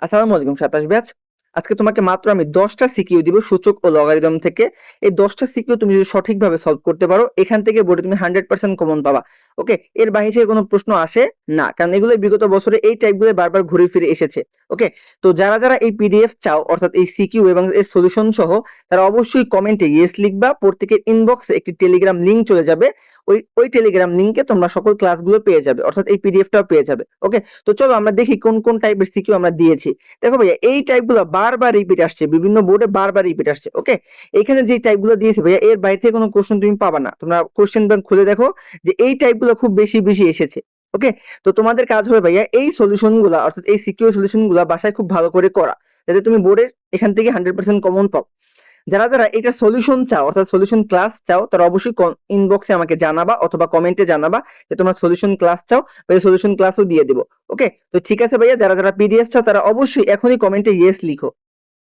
আসসালামু আলাইকুম সাতাশ ব্যাচ। আজকে তোমাকে মাত্র আমি 10টা সিকিউ দিব সূচক ও লগারিদম থেকে। এই 10টা সিকিউ তুমি যদি সঠিকভাবে সলভ করতে পারো, এখান থেকে বোর্ডে তুমি 100% কমন পাবা। ওকে, এর বাইরে থেকে কোনো প্রশ্ন আসে না, কারণ এগুলো বিগত বছরে এই টাইপগুলো বারবার ঘুরে ফিরে এসেছে। ওকে, তো যারা যারা এই পিডিএফ চাও, অর্থাৎ এই সিকিউ এবং এর সলিউশন সহ, তারা অবশ্যই কমেন্টে ইয়েস লিখবা। প্রত্যেকের ইনবক্সে একটি টেলিগ্রাম লিংক চলে যাবে। ওই টেলিগ্রাম লিংকে তোমরা সকল ক্লাসগুলো পেয়ে যাবে, অর্থাৎ এই পিডিএফটাও পেয়ে যাবে। ওকে, তো চলো আমরা দেখি কোন কোন টাইপের সিকিউ আমরা দিয়েছি। দেখো ভাইয়া, এই টাইপগুলো বারবার রিপিট আসছে, বিভিন্ন বোর্ডে বারবার রিপিট আসছে। ওকে, এখানে যে টাইপগুলো দিয়েছে ভাইয়া, এর বাইরে থেকে কোনো কোশ্চেন তুমি পাবা না। তোমরা কোশ্চেন ব্যাংক খুলে দেখো যে এই টাইপগুলো খুব বেশি বেশি এসেছে। ওকে, তো তোমাদের কাজ হবে ভাইয়া এই সলিউশন গুলা, অর্থাৎ এই সিকিউ সলিউশন গুলা বাসায় খুব ভালো করে করা, যাতে তুমি বোর্ডের এখান থেকে 100% কমন পাও। যারা যারা এটা সলিউশন চাও, অর্থাৎ সলিউশন ক্লাস চাও, তারা অবশ্যই ইনবক্সে আমাকে জানাবা অথবা কমেন্টে জানাবা যে তোমরা সলিউশন ক্লাস চাও, বা সলিউশন ক্লাসও দিয়ে দেবো। ওকে, তো ঠিক আছে ভাইয়া, যারা যারা পিডিএফ চাও তারা অবশ্যই এখনই কমেন্টে ইয়েস লিখো।